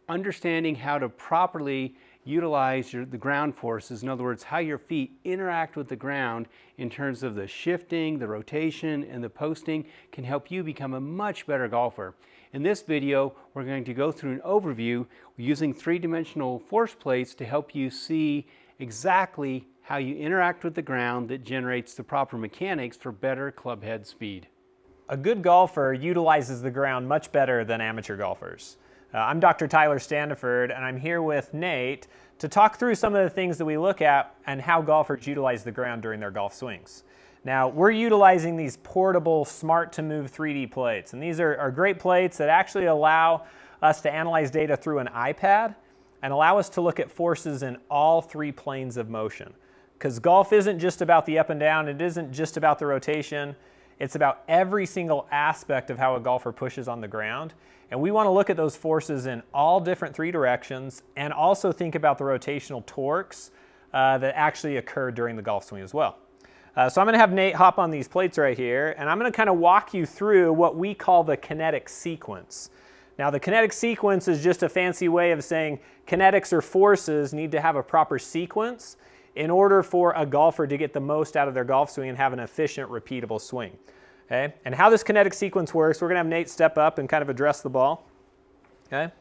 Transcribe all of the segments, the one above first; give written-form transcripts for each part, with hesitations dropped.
understanding how to properly utilize the ground forces, in other words, how your feet interact with the ground in terms of the shifting, the rotation, and the posting, can help you become a much better golfer. In this video, we're going to go through an overview using three-dimensional force plates to help you see exactly how you interact with the ground that generates the proper mechanics for better club head speed. A good golfer utilizes the ground much better than amateur golfers. I'm Dr. Tyler Standiford, and I'm here with Nate to talk through some of the things that we look at and how golfers utilize the ground during their golf swings. Now, we're utilizing these portable, smart-to-move 3D plates, and these are great plates that actually allow us to analyze data through an iPad and allow us to look at forces in all three planes of motion. Because golf isn't just about the up and down, it isn't just about the rotation, it's about every single aspect of how a golfer pushes on the ground. And we want to look at those forces in all different three directions and also think about the rotational torques that actually occur during the golf swing as well. So I'm going to have Nate hop on these plates right here, and I'm going to kind of walk you through what we call the kinetic sequence. Now, the kinetic sequence is just a fancy way of saying kinetics or forces need to have a proper sequence in order for a golfer to get the most out of their golf swing and have an efficient, repeatable swing. Okay? And how this kinetic sequence works, we're going to have Nate step up and kind of address the ball. Okay?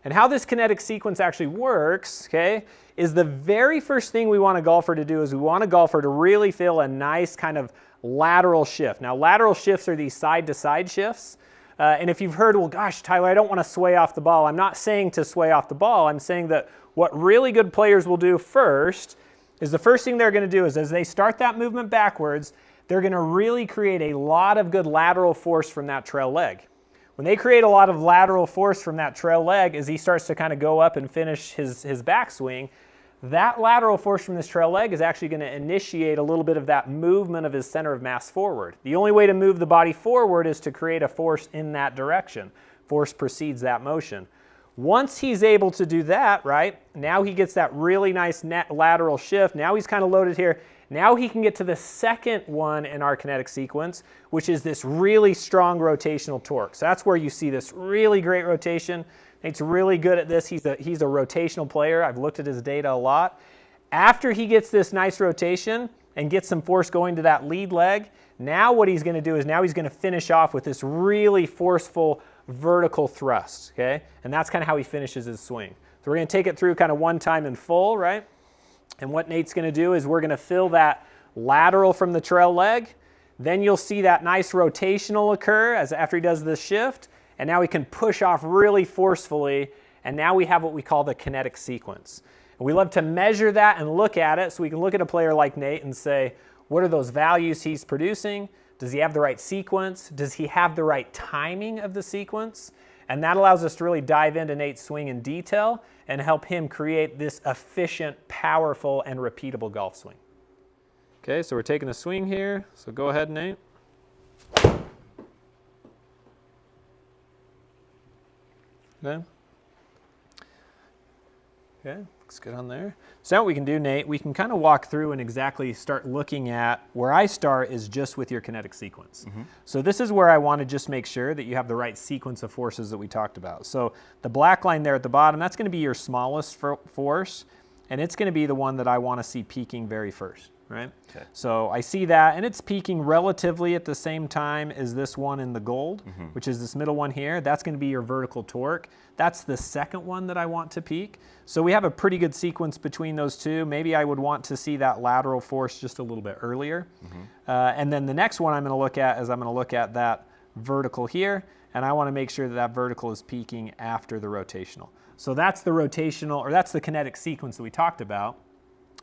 And how this kinetic sequence actually works, okay, is the very first thing we want a golfer to do is we want a golfer to really feel a nice kind of lateral shift. Now, lateral shifts are these side-to-side shifts. And if you've heard, well, gosh, Tyler, I don't want to sway off the ball. I'm not saying to sway off the ball. I'm saying that what really good players will do first is the first thing they're going to do is as they start that movement backwards, they're going to really create a lot of good lateral force from that trail leg. When they create a lot of lateral force from that trail leg as he starts to kind of go up and finish his backswing, that lateral force from this trail leg is actually going to initiate a little bit of that movement of his center of mass forward. The only way to move the body forward is to create a force in that direction. Force precedes that motion. Once he's able to do that, right, now he gets that really nice net lateral shift. Now he's kind of loaded here. Now he can get to the second one in our kinetic sequence, which is this really strong rotational torque. So that's where you see this really great rotation. Nate's really good at this. He's a rotational player. I've looked at his data a lot. After he gets this nice rotation and gets some force going to that lead leg, now what he's going to do is now he's going to finish off with this really forceful vertical thrust, okay? And that's kind of how he finishes his swing. So we're going to take it through kind of one time in full, right? And what Nate's going to do is we're going to fill that lateral from the trail leg. Then you'll see that nice rotational occur after he does this shift. And now he can push off really forcefully. And now we have what we call the kinetic sequence. And we love to measure that and look at it so we can look at a player like Nate and say, what are those values he's producing? Does he have the right sequence? Does he have the right timing of the sequence? And that allows us to really dive into Nate's swing in detail and help him create this efficient, powerful, and repeatable golf swing. Okay, so we're taking a swing here. So go ahead, Nate. Okay. Okay, looks good on there. So now what we can do, Nate, we can kind of walk through and exactly start looking at where I start is just with your kinetic sequence. Mm-hmm. So this is where I want to just make sure that you have the right sequence of forces that we talked about. So the black line there at the bottom, that's going to be your smallest force, and it's going to be the one that I want to see peaking very first, right? Okay. So I see that, and it's peaking relatively at the same time as this one in the gold, mm-hmm. which is this middle one here. That's going to be your vertical torque. That's the second one that I want to peak. So we have a pretty good sequence between those two. Maybe I would want to see that lateral force just a little bit earlier. Mm-hmm. And then the next one I'm going to look at is I'm going to look at that vertical here, and I want to make sure that that vertical is peaking after the rotational. So that's the rotational, or that's the kinetic sequence that we talked about.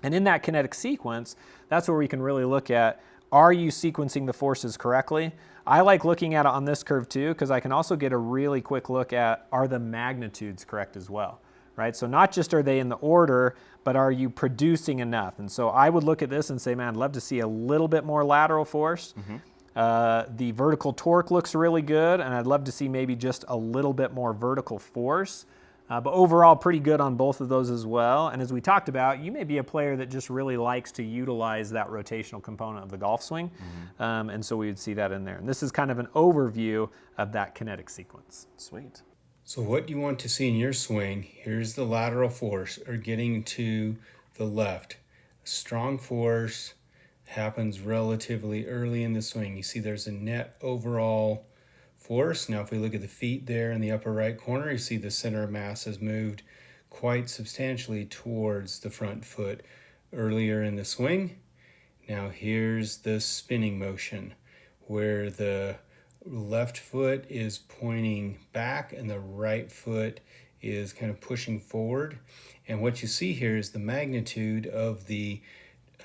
And in that kinetic sequence, that's where we can really look at, are you sequencing the forces correctly? I like looking at it on this curve too, because I can also get a really quick look at, are the magnitudes correct as well, right? So not just are they in the order, but are you producing enough? And so I would look at this and say, man, I'd love to see a little bit more lateral force. Mm-hmm. The vertical torque looks really good, and I'd love to see maybe just a little bit more vertical force. But overall, pretty good on both of those as well. And as we talked about, you may be a player that just really likes to utilize that rotational component of the golf swing. Mm-hmm. And so we would see that in there. And this is kind of an overview of that kinetic sequence. Sweet. So what you want to see in your swing, here's the lateral force, or getting to the left. Strong force happens relatively early in the swing. You see there's a net overall force. Now if we look at the feet there in the upper right corner, you see the center of mass has moved quite substantially towards the front foot earlier in the swing. Now here's the spinning motion, where the left foot is pointing back and the right foot is kind of pushing forward. And what you see here is the magnitude of the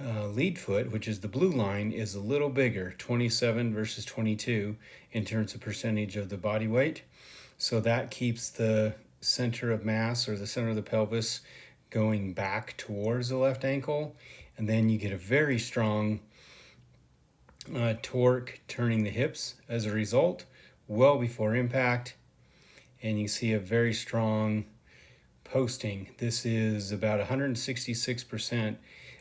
lead foot, which is the blue line, is a little bigger, 27 versus 22 in terms of percentage of the body weight. So that keeps the center of mass, or the center of the pelvis, going back towards the left ankle. And then you get a very strong torque turning the hips as a result, well before impact. And you see a very strong posting. This is about 166%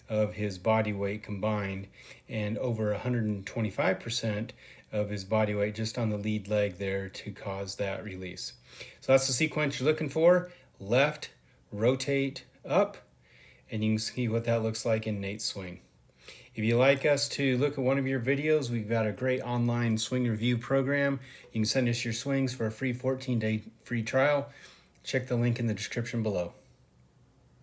of his body weight combined, and over 125% of his body weight just on the lead leg there to cause that release. So that's the sequence you're looking for. Left, rotate, up, and you can see what that looks like in Nate's swing. If you'd like us to look at one of your videos, we've got a great online swing review program. You can send us your swings for a free 14-day free trial. Check the link in the description below.